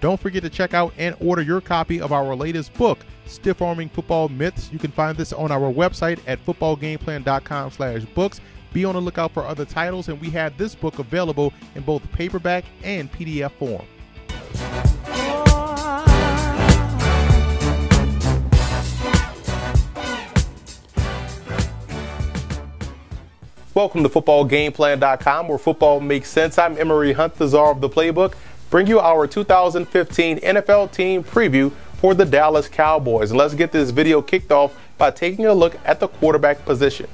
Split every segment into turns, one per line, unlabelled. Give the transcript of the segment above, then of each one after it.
Don't forget to check out and order your copy of our latest book, Stiff Arming Football Myths. You can find this on our website at footballgameplan.com/books. Be on the lookout for other titles, and we have this book available in both paperback and PDF form. Welcome to footballgameplan.com, where football makes sense. I'm Emery Hunt, the czar of the playbook. Bring you our 2015 NFL team preview for the Dallas Cowboys. And let's get this video kicked off by taking a look at the quarterback position.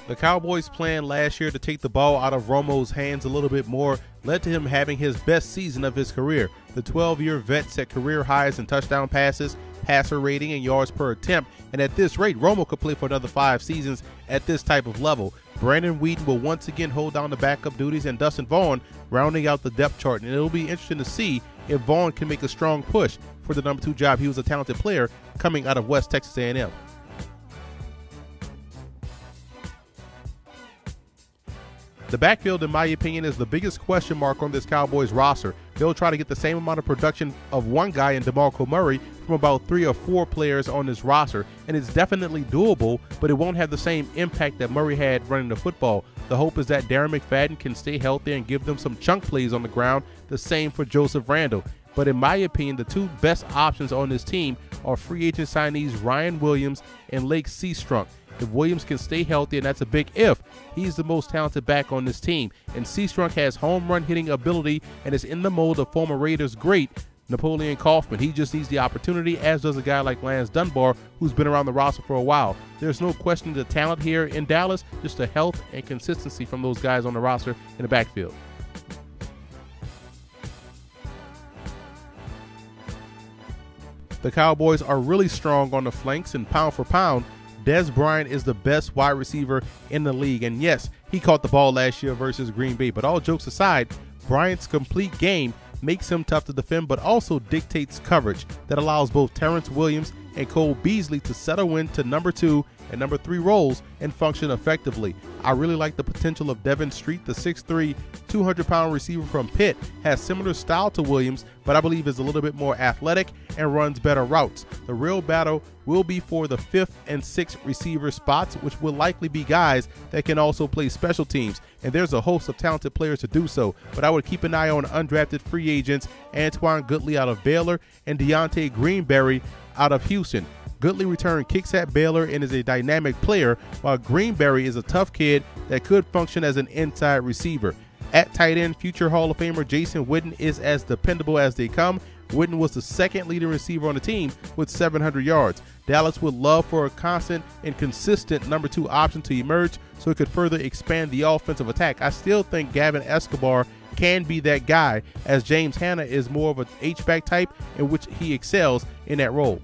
The Cowboys' plan last year to take the ball out of Romo's hands a little bit more led to him having his best season of his career. The 12-year vet set career highs in touchdown passes, passer rating, and yards per attempt, and at this rate, Romo could play for another 5 seasons at this type of level. Brandon Whedon will once again hold down the backup duties, and Dustin Vaughn rounding out the depth chart, and it'll be interesting to see if Vaughn can make a strong push for the number 2 job. He was a talented player coming out of West Texas A&M. The backfield, in my opinion, is the biggest question mark on this Cowboys roster. They'll try to get the same amount of production of one guy in DeMarco Murray from about 3 or 4 players on this roster, and it's definitely doable, but it won't have the same impact that Murray had running the football. The hope is that Darren McFadden can stay healthy and give them some chunk plays on the ground, the same for Joseph Randle. But in my opinion, the 2 best options on this team are free agent signees Ryan Williams and Lake Seastrunk. If Williams can stay healthy, and that's a big if, he's the most talented back on this team. And Seastrunk has home run hitting ability and is in the mold of former Raiders great Napoleon Kaufman. He just needs the opportunity, as does a guy like Lance Dunbar, who's been around the roster for a while. There's no question the talent here in Dallas, just the health and consistency from those guys on the roster in the backfield. The Cowboys are really strong on the flanks, and pound for pound, Dez Bryant is the best wide receiver in the league. And yes, he caught the ball last year versus Green Bay. But all jokes aside, Bryant's complete game makes him tough to defend, but also dictates coverage that allows both Terrence Williams and Cole Beasley to settle into number 2 and number 3 roles and function effectively. I really like the potential of Devin Street, the 6'3", 200-pound receiver from Pitt. Has similar style to Williams, but I believe is a little bit more athletic and runs better routes. The real battle will be for the 5th and 6th receiver spots, which will likely be guys that can also play special teams. And there's a host of talented players to do so, but I would keep an eye on undrafted free agents Antoine Goodley out of Baylor and Deontay Greenberry out of Houston. Goodley returned kicks at Baylor and is a dynamic player, while Greenberry is a tough kid that could function as an inside receiver. At tight end, future Hall of Famer Jason Witten is as dependable as they come. Witten was the 2nd leading receiver on the team with 700 yards. Dallas would love for a constant and consistent number 2 option to emerge so it could further expand the offensive attack. I still think Gavin Escobar can be that guy, as James Hanna is more of an H-back type in which he excels in that role.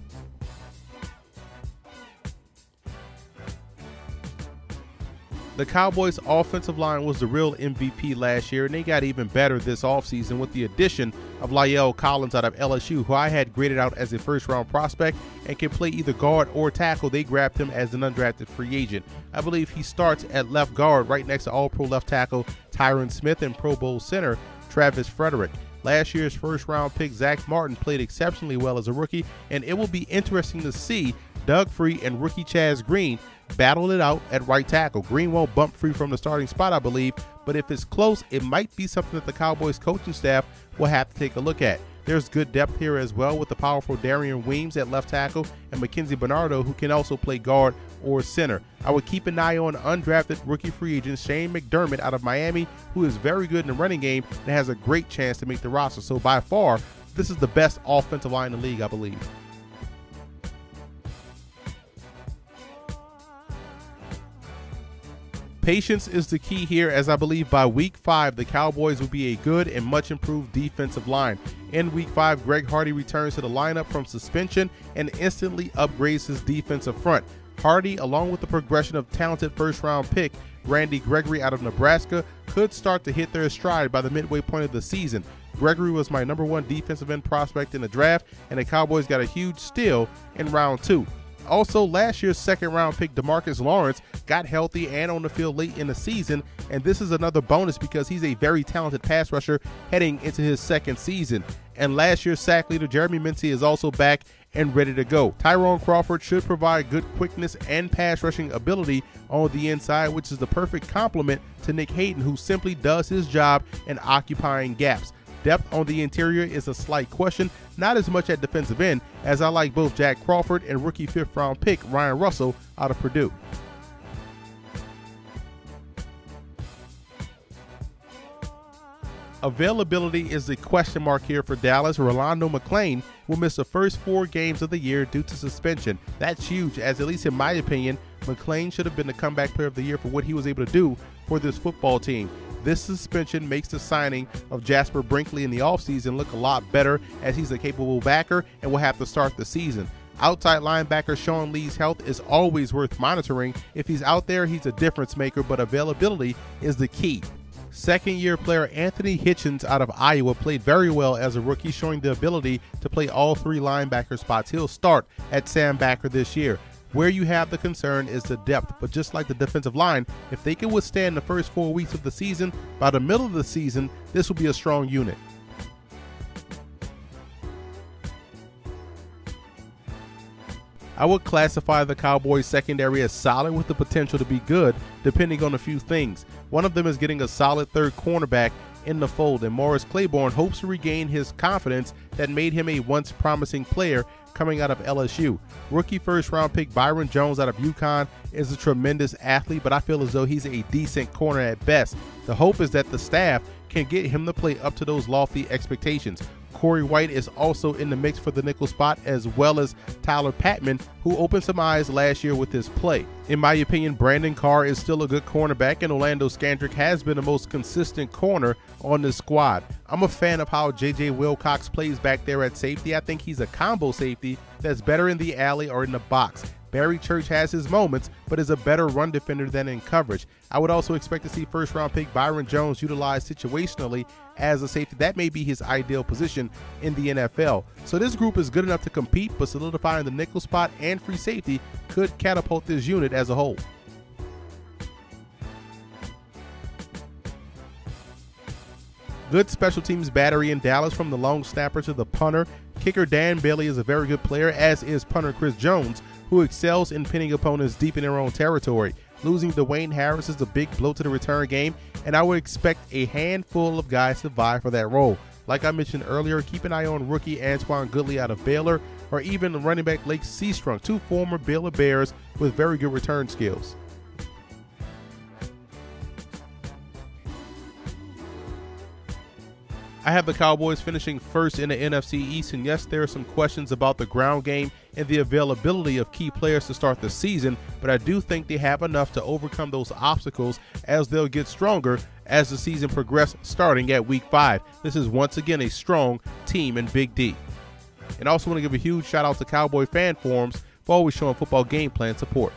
The Cowboys' offensive line was the real MVP last year, and they got even better this offseason with the addition of La'el Collins out of LSU, who I had graded out as a first-round prospect and can play either guard or tackle. They grabbed him as an undrafted free agent. I believe he starts at left guard right next to All-Pro left tackle Tyron Smith and Pro Bowl center Travis Frederick. Last year's first-round pick Zach Martin played exceptionally well as a rookie, and it will be interesting to see Doug Free and rookie Chaz Green battle it out at right tackle. Green won't bump Free from the starting spot, I believe, but if it's close, it might be something that the Cowboys coaching staff will have to take a look at. There's good depth here as well with the powerful Darian Weems at left tackle and Mackenzie Bernardo, who can also play guard or center. I would keep an eye on undrafted rookie free agent Shane McDermott out of Miami, who is very good in the running game and has a great chance to make the roster. So by far, this is the best offensive line in the league, I believe. Patience is the key here, as I believe by week 5, the Cowboys will be a good and much improved defensive line. In week 5, Greg Hardy returns to the lineup from suspension and instantly upgrades his defensive front. Hardy, along with the progression of talented first-round pick Randy Gregory out of Nebraska, could start to hit their stride by the midway point of the season. Gregory was my number 1 defensive end prospect in the draft, and the Cowboys got a huge steal in round 2. Also, last year's second-round pick DeMarcus Lawrence got healthy and on the field late in the season, and this is another bonus because he's a very talented pass rusher heading into his second season. and last year's sack leader Jeremy Mincey is also back and ready to go. Tyrone Crawford should provide good quickness and pass rushing ability on the inside, which is the perfect complement to Nick Hayden, who simply does his job in occupying gaps. Depth on the interior is a slight question, not as much at defensive end, as I like both Jack Crawford and rookie 5th round pick Ryan Russell out of Purdue. Availability is the question mark here for Dallas. Rolando McClain will miss the first 4 games of the year due to suspension. That's huge, as at least in my opinion, McClain should have been the comeback player of the year for what he was able to do for this football team. This suspension makes the signing of Jasper Brinkley in the offseason look a lot better, as he's a capable backer and will have to start the season. Outside linebacker Sean Lee's health is always worth monitoring. If he's out there, he's a difference maker, but availability is the key. Second-year player Anthony Hitchens out of Iowa played very well as a rookie, showing the ability to play all 3 linebacker spots. He'll start at Sam backer this year. Where you have the concern is the depth, but just like the defensive line, if they can withstand the first 4 weeks of the season, by the middle of the season, this will be a strong unit. I would classify the Cowboys secondary as solid with the potential to be good, depending on a few things. One of them is getting a solid third cornerback in the fold, and Morris Claiborne hopes to regain his confidence that made him a once promising player coming out of LSU. Rookie 1st round pick Byron Jones out of UConn is a tremendous athlete, but I feel as though he's a decent corner at best. The hope is that the staff can get him to play up to those lofty expectations. Corey White is also in the mix for the nickel spot, as well as Tyler Patman, who opened some eyes last year with his play. In my opinion, Brandon Carr is still a good cornerback, and Orlando Scandrick has been the most consistent corner on this squad. I'm a fan of how J.J. Wilcox plays back there at safety. I think he's a combo safety that's better in the alley or in the box. Barry Church has his moments, but is a better run defender than in coverage. I would also expect to see 1st round pick Byron Jones utilized situationally as a safety. That may be his ideal position in the NFL. So this group is good enough to compete, but solidifying the nickel spot and free safety could catapult this unit as a whole. Good special teams battery in Dallas, from the long snapper to the punter. Kicker Dan Bailey is a very good player, as is punter Chris Jones, who excels in pinning opponents deep in their own territory. Losing Dwayne Harris is a big blow to the return game, and I would expect a handful of guys to vie for that role. Like I mentioned earlier, keep an eye on rookie Antoine Goodley out of Baylor, or even running back Lake Seastrunk, 2 former Baylor Bears with very good return skills. I have the Cowboys finishing first in the NFC East, and yes, there are some questions about the ground game and the availability of key players to start the season, but I do think they have enough to overcome those obstacles, as they'll get stronger as the season progresses, starting at Week 5. This is once again a strong team in Big D. And I also want to give a huge shout out to Cowboy fan forums for always showing football game plan support.